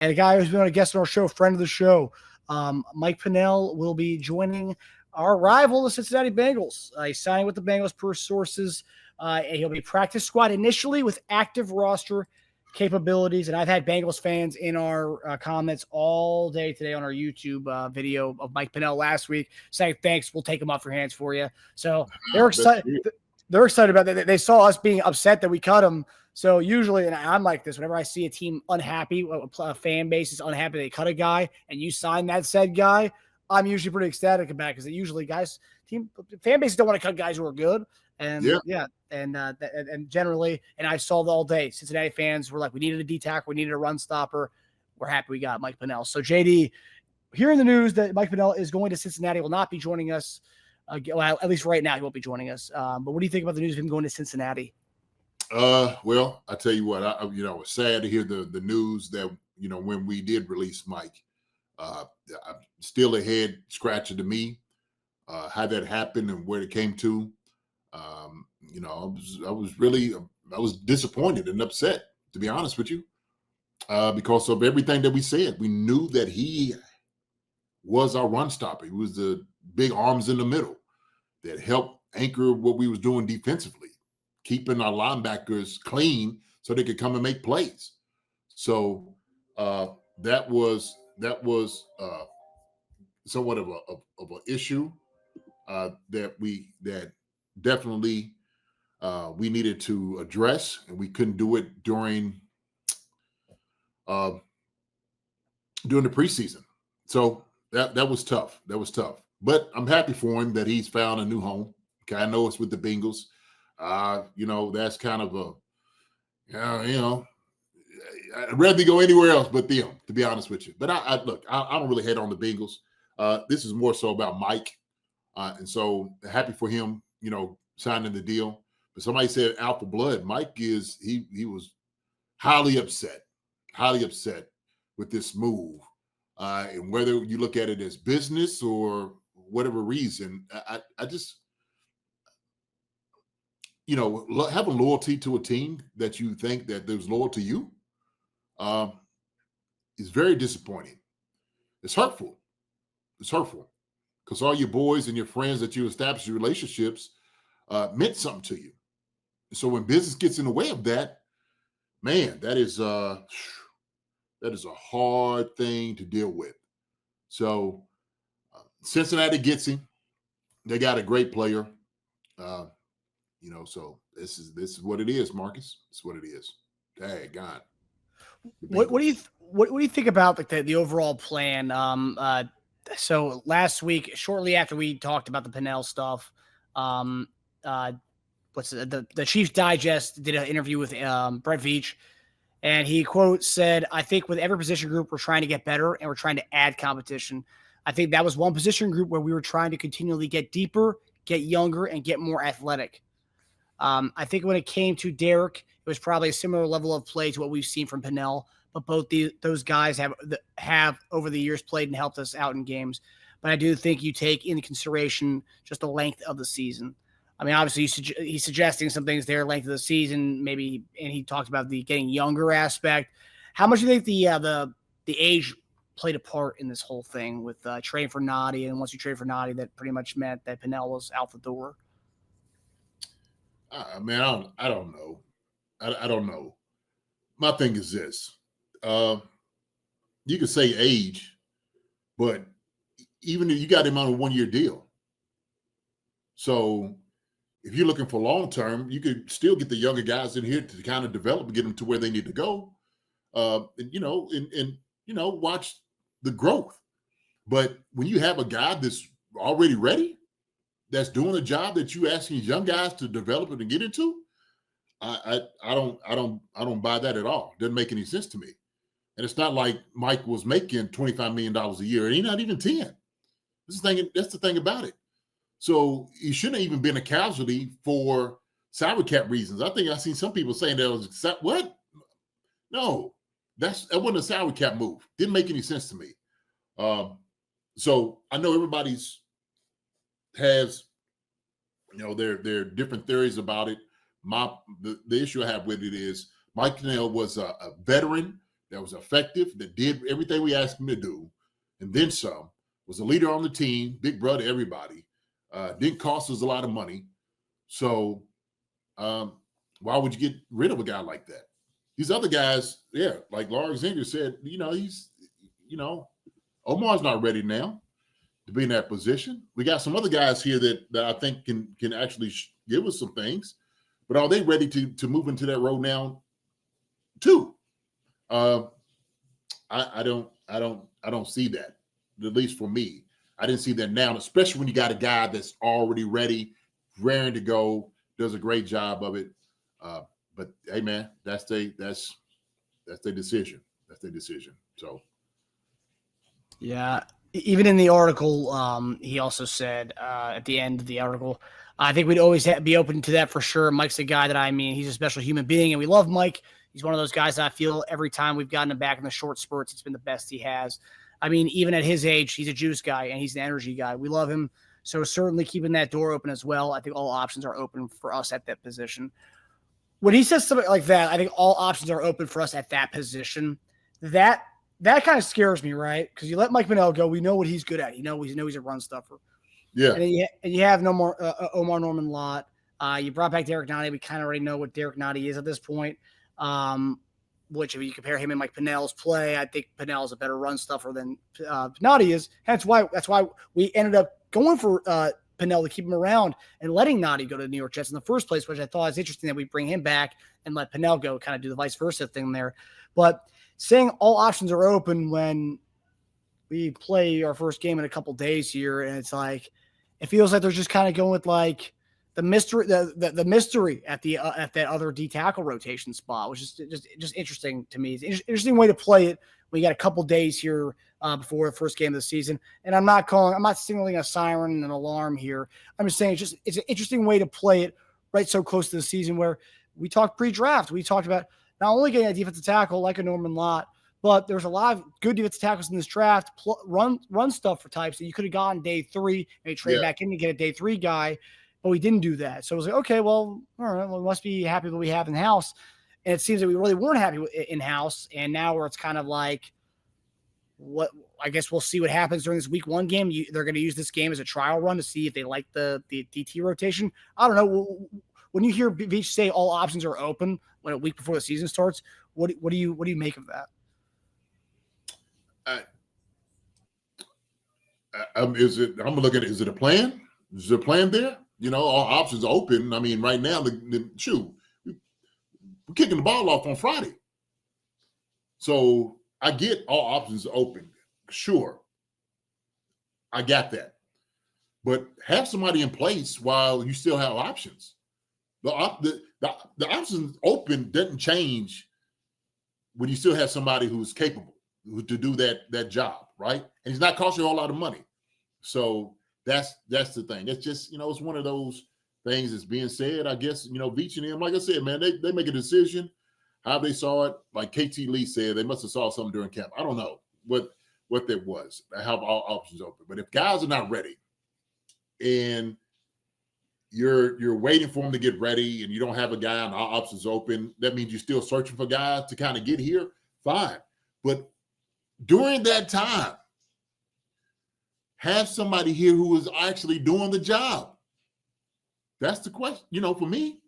and a guy who's been a guest on our show, friend of the show, Mike Pennel, will be joining our rival, the Cincinnati Bengals. He's signing with the Bengals per sources. And he'll be practice squad initially with active roster capabilities. And I've had Bengals fans in our comments all day today on our YouTube video of Mike Pennel last week saying, thanks, we'll take him off your hands for you. So they're excited. They're excited about that. They saw us being upset that we cut him. So usually, and I'm like this, whenever I see a team unhappy, a fan base is unhappy they cut a guy, and you sign that said guy, I'm usually pretty ecstatic about it because usually fan bases don't want to cut guys who are good. And and generally, and I saw it all day. Cincinnati fans were like, we needed a D tackle, we needed a run stopper. We're happy we got Mike Pennel. So JD, hearing the news that Mike Pennel is going to Cincinnati, will not be joining us. Well, at least right now, he won't be joining us. But what do you think about the news of him going to Cincinnati? Well, I tell you what, I was sad to hear the news that, when we did release Mike, still a head scratcher to me, how that happened and where it came to. I was disappointed and upset, to be honest with you, because of everything that we said. We knew that he was our run stopper. He was the big arms in the middle that helped anchor what we was doing defensively, keeping our linebackers clean so they could come and make plays. So that was somewhat of an issue that definitely we needed to address, and we couldn't do it during the preseason. So that was tough. That was tough. But I'm happy for him that he's found a new home. Okay, I know it's with the Bengals. That's kind of I'd rather go anywhere else but them, to be honest with you. But I don't really hate on the Bengals. This is more so about Mike. And so happy for him, signing the deal. But somebody said alpha blood. Mike he was highly upset with this move. And whether you look at it as business or whatever reason, I just, having loyalty to a team that you think that there's loyal to you is very disappointing. It's hurtful. It's hurtful because all your boys and your friends that you establish your relationships meant something to you. So when business gets in the way of that, man, that is a hard thing to deal with. So Cincinnati gets him. They got a great player. So this is what it is, Marcus. It's what it is. Dang God. What do you think about the overall plan? So last week, shortly after we talked about the Pennel stuff, the Chiefs Digest did an interview with Brett Veach, and he quote said, "I think with every position group, we're trying to get better and we're trying to add competition. I think that was one position group where we were trying to continually get deeper, get younger, and get more athletic. I think when it came to Derek, it was probably a similar level of play to what we've seen from Pennel, but both those guys have over the years played and helped us out in games. But I do think you take into consideration just the length of the season. I mean, obviously he's suggesting some things there, length of the season, maybe, and he talked about the getting younger aspect. How much do you think the age played a part in this whole thing with trading for Noddy? And once you trade for Noddy, that pretty much meant that Pennel was out the door. Man, I don't know. I don't know. My thing is this. You could say age, but even if you got him on a 1-year deal. So if you're looking for long-term, you could still get the younger guys in here to kind of develop and get them to where they need to go. And watch the growth. But when you have a guy that's already ready, that's doing a job that you asking young guys to develop and get into, I don't buy that at all. Doesn't make any sense to me. And it's not like Mike was making $25 million a year, and he's not even 10. That's the thing about it. So he shouldn't have even been a casualty for salary cap reasons. I think I've seen some people saying that was what? No, that wasn't a salary cap move. Didn't make any sense to me. So I know everybody's has, their different theories about it. The issue I have with it is Mike Pennel was a veteran that was effective, that did everything we asked him to do, and then some, was a leader on the team, big brother, everybody, didn't cost us a lot of money. So why would you get rid of a guy like that? These other guys, yeah, like Lars Zinger said, Omar's not ready now to be in that position. We got some other guys here that I think can actually give us some things, but are they ready to move into that role now too? I don't see that, at least for me. I didn't see that now, especially when you got a guy that's already ready, raring to go, does a great job of it. But hey, man, that's their decision. That's their decision. So, yeah. Even in the article, he also said at the end of the article, I think we'd always be open to that for sure. Mike's a guy that he's a special human being, and we love Mike. He's one of those guys that I feel every time we've gotten him back in the short spurts, it's been the best he has. I mean, even at his age, he's a juice guy and he's an energy guy. We love him. So certainly keeping that door open as well. I think all options are open for us at that position. When he says something like that, I think all options are open for us at that position. That kind of scares me, right? Because you let Mike Pennel go. We know what he's good at. You know he's a run stuffer. Yeah. And you have no more Omar Norman Lott. You brought back Derek Nottie. We kind of already know what Derek Nottie is at this point. Which if you compare him and Mike Pennell's play, I think Pennell is a better run stuffer than Nottie is. That's why we ended up going for Pennel to keep him around and letting Nottie go to the New York Jets in the first place, which I thought is interesting that we bring him back and let Pennel go, kind of do the vice versa thing there. But saying all options are open when we play our first game in a couple days here, and it's like it feels like they're just kind of going with like the mystery, the mystery at that other D tackle rotation spot, which is just interesting to me. It's an interesting way to play it. We got a couple days here before the first game of the season, and I'm not signaling a siren and an alarm here. I'm just saying it's an interesting way to play it right so close to the season. Where we talked pre-draft, we talked about not only getting a defensive tackle like a Norman Lott, but there's a lot of good defensive tackles in this draft, run stuff for types that you could have gotten day 3 and trade back in to get a day 3 guy. But we didn't do that. So it was like, okay, well, all right, well, we must be happy with what we have in-house. And it seems that we really weren't happy with in-house. And now where it's kind of like, what I guess we'll see what happens during this week 1 game. They're going to use this game as a trial run to see if they like the DT rotation. I don't know. When you hear Veach say all options are open when a week before the season starts, what do you make of that? I'm looking at it. Is it a plan? Is there a plan there? All options open. I mean, right now, we're kicking the ball off on Friday. So I get all options open. Sure. I got that. But have somebody in place while you still have options. The options open doesn't change when you still have somebody who's capable to do that job, right? And he's not costing you a whole lot of money. So that's the thing. It's just, it's one of those things that's being said. I guess, Veach and him, like I said, man, they make a decision, how they saw it. Like KT Lee said, they must have saw something during camp. I don't know what that was. I have all options open. But if guys are not ready and you're waiting for them to get ready and you don't have a guy and all options open, that means you're still searching for guys to kind of get here, fine. But during that time, have somebody here who is actually doing the job. That's the question. For me,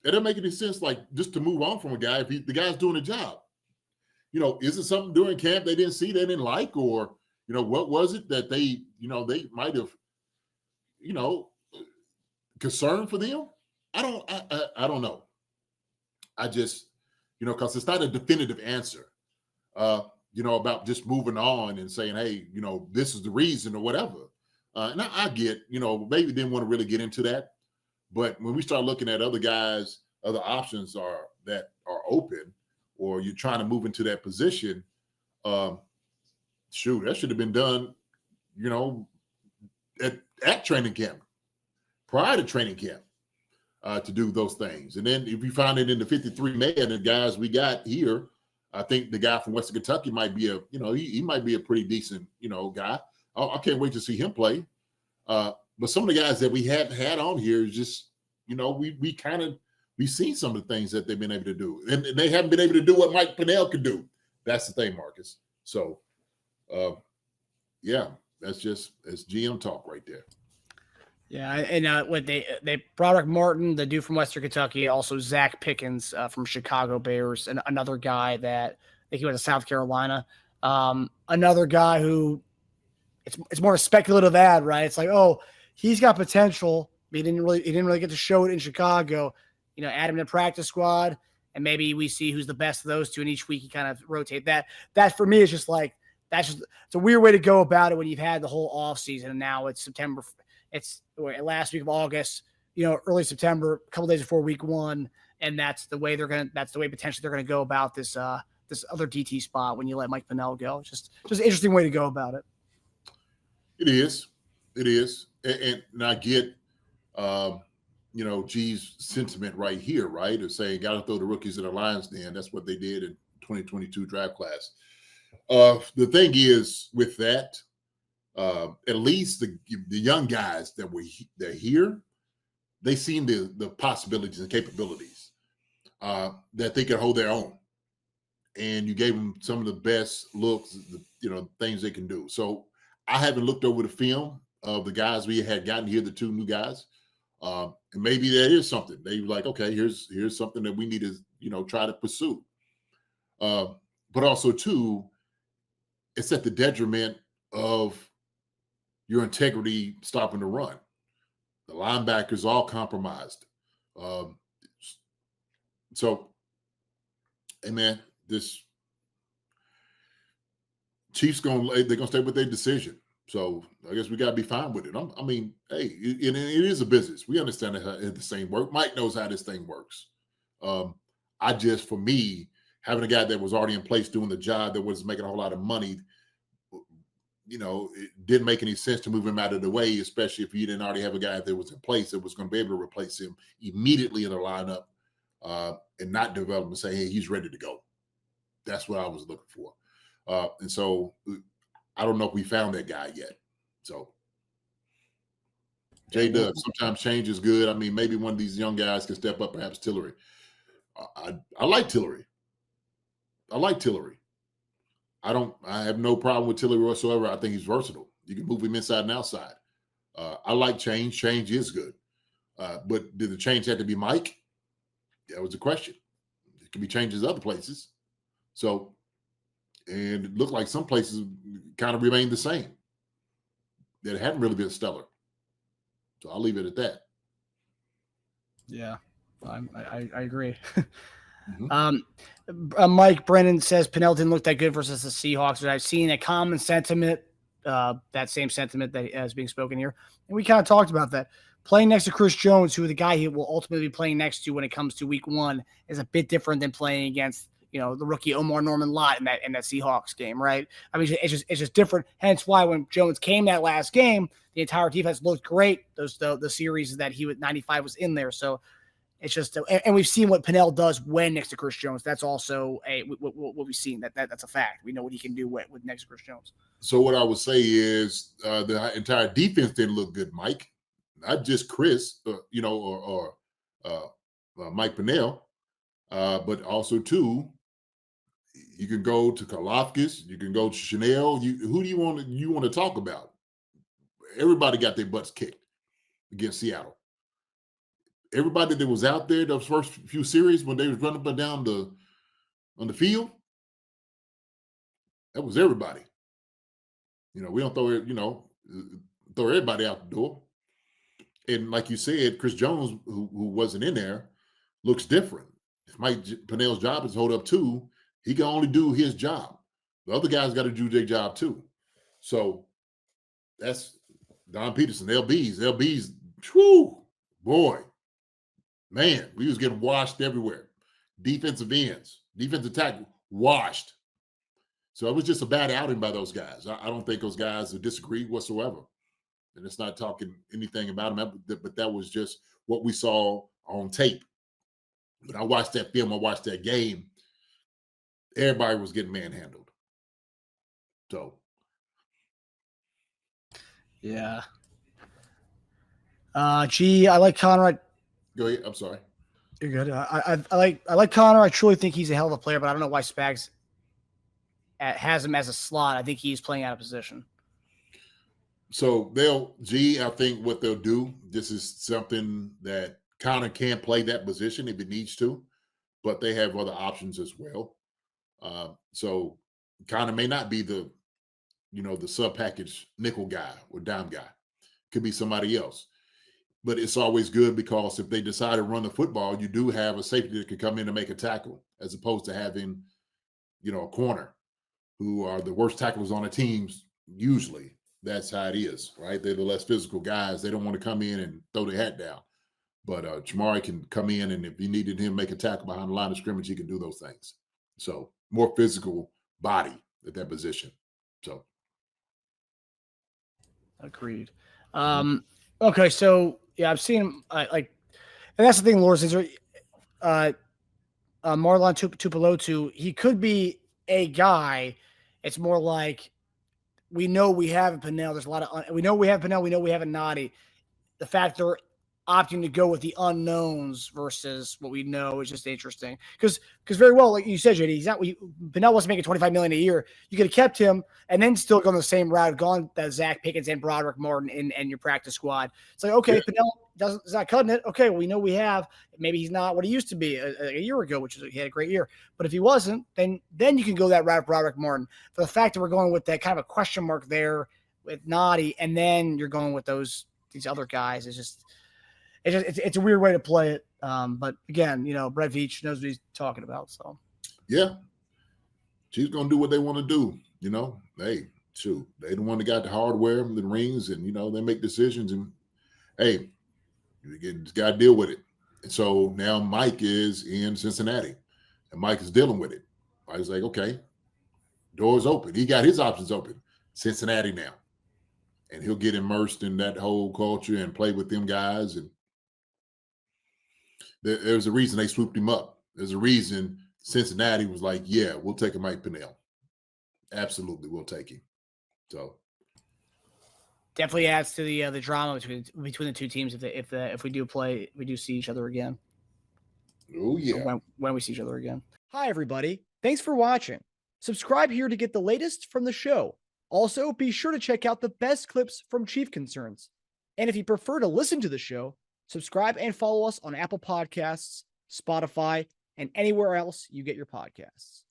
it doesn't make any sense, like, just to move on from a guy if the guy's doing the job. Is it something during camp they didn't see, they didn't like, or, what was it that they might have, concern for them? I don't know. I just, because it's not a definitive answer. About just moving on and saying, hey, this is the reason or whatever. And I get, maybe didn't want to really get into that. But when we start looking at other guys, other options that are open, or you're trying to move into that position, that should have been done, at training camp, prior to training camp, to do those things. And then if you find it in the 53 man, the guys we got here, I think the guy from Western Kentucky might be he might be a pretty decent, guy. I can't wait to see him play. But some of the guys that we hadn't had on here is just, we've seen some of the things that they've been able to do. And they haven't been able to do what Mike Pennel could do. That's the thing, Marcus. So, yeah, that's GM talk right there. Yeah, and what they Broderick Martin, the dude from Western Kentucky, also Zach Pickens from Chicago Bears, and another guy that I think he went to South Carolina. Another guy who it's more a speculative ad, right? It's like, oh, he's got potential. But he didn't really get to show it in Chicago. Add him to the practice squad, and maybe we see who's the best of those two, and each week you kind of rotate that. That for me is just like it's a weird way to go about it when you've had the whole off season, and now it's September. It's last week of August, early September, a couple days before week 1, and that's the way potentially they're gonna go about this this other DT spot when you let Mike Pennel go. It's just an interesting way to go about it. It is, and I get G's sentiment right here, right, of saying got to throw the rookies in the lion's den. That's what they did in 2022 draft class. The thing is with that. At least the young guys they're here, they seen the possibilities and capabilities that they could hold their own, and you gave them some of the best looks, things they can do. So I haven't looked over the film of the guys we had gotten here, the 2 new guys, and maybe there is something they were like, okay, here's something that we need to try to pursue, but also too, it's at the detriment of your integrity stopping the run. The linebackers all compromised. So, hey man, this Chiefs they're gonna stay with their decision. So I guess we gotta be fine with it. I mean, hey, it is a business. We understand how this thing works. Mike knows how this thing works. For me, having a guy that was already in place doing the job that was making a whole lot of money, it didn't make any sense to move him out of the way, especially if you didn't already have a guy that was in place that was going to be able to replace him immediately in the lineup and not develop and say, hey, he's ready to go. That's what I was looking for. And so I don't know if we found that guy yet. So J-Dub, sometimes change is good. I mean, maybe one of these young guys can step up, perhaps Tillery. I like Tillery. I have no problem with Tillery whatsoever. I think he's versatile. You can move him inside and outside. I like change. Change is good. But did the change have to be Mike? That was the question. It could be changes other places. So, and it looked like some places kind of remained the same. That hadn't really been stellar. So I'll leave it at that. Yeah, I agree. Mike Brennan says Pennel didn't look that good versus the Seahawks, but I've seen a common sentiment, that same sentiment that is being spoken here. And we kind of talked about that. Playing next to Chris Jones, who the guy he will ultimately be playing next to when it comes to week 1, is a bit different than playing against, the rookie Omar Norman Lott in that Seahawks game, right? I mean, it's just different. Hence why when Jones came that last game, the entire defense looked great. The series that he was 95 was in there. So it's just, and we've seen what Pennel does when next to Chris Jones. That's also what we've seen. That's a fact. We know what he can do with next to Chris Jones. So what I would say is the entire defense didn't look good, Mike. Not just Chris, or Mike Pennel, but also too. You can go to Karlaftis. You can go to Chanel. Who do you want to talk about? Everybody got their butts kicked against Seattle. Everybody that was out there those first few series when they was running up and down on the field, that was everybody. We don't throw everybody out the door. And like you said, Chris Jones, who wasn't in there, looks different. If Mike Pennell's job is to hold up too, he can only do his job. The other guys got to do their job too. So that's Don Peterson, LBs, whew, boy. Man, we was getting washed everywhere. Defensive ends, defensive tackle, washed. So it was just a bad outing by those guys. I don't think those guys would disagree whatsoever. And it's not talking anything about them, but that was just what we saw on tape. When I watched that film, I watched that game, everybody was getting manhandled. So. Yeah. I like Connor. Go ahead. I'm sorry. You're good. I like Connor. I truly think he's a hell of a player, but I don't know why Spags has him as a slot. I think he's playing out of position. So I think what they'll do, this is something that Connor can play that position if it needs to, but they have other options as well. So Connor may not be the sub package nickel guy or dime guy. Could be somebody else. But it's always good because if they decide to run the football, you do have a safety that can come in and make a tackle, as opposed to having, a corner who are the worst tacklers on the teams. Usually that's how it is, right? They're the less physical guys. They don't want to come in and throw their hat down. But Jamari can come in, and if you needed him to make a tackle behind the line of scrimmage, he can do those things. So more physical body at that position. So agreed. Okay, so yeah, I've seen him and that's the thing, Lors, is Marlon Tupelotu, he could be a guy. It's more like we know we have Pennel. There's a lot of we know we have Pennel. We know we have a Noddy. The fact they're opting to go with the unknowns versus what we know is just interesting. Because very well, like you said, JD, Pennel wasn't making $25 million a year. You could have kept him and then still gone the same route, gone that Zach Pickens and Broderick Martin and your practice squad. It's like, okay, Pennel is not cutting it. Okay, well, we know we have. Maybe he's not what he used to be a year ago, which is he had a great year. But if he wasn't, then you can go that route of Broderick Martin. For the fact that we're going with that kind of a question mark there with Noddy, and then you're going with these other guys, it's a weird way to play it. But again, Brett Veach knows what he's talking about. So yeah, she's gonna do what they want to do. Hey, shoot, they the one that got the hardware, the rings, and they make decisions. And hey, you just gotta deal with it. And so now Mike is in Cincinnati, and Mike is dealing with it. I was like, okay, doors open. He got his options open. Cincinnati now, and he'll get immersed in that whole culture and play with them guys. And there's a reason they swooped him up. There's a reason Cincinnati was like, yeah, we'll take a Mike Pennel. Absolutely, we'll take him. So definitely adds to the drama between the two teams if we do see each other again. Oh yeah, when we see each other again. Hi everybody, thanks for watching. Subscribe here to get the latest from the show. Also, be sure to check out the best clips from Chief Concerns. And if you prefer to listen to the show, subscribe and follow us on Apple Podcasts, Spotify, and anywhere else you get your podcasts.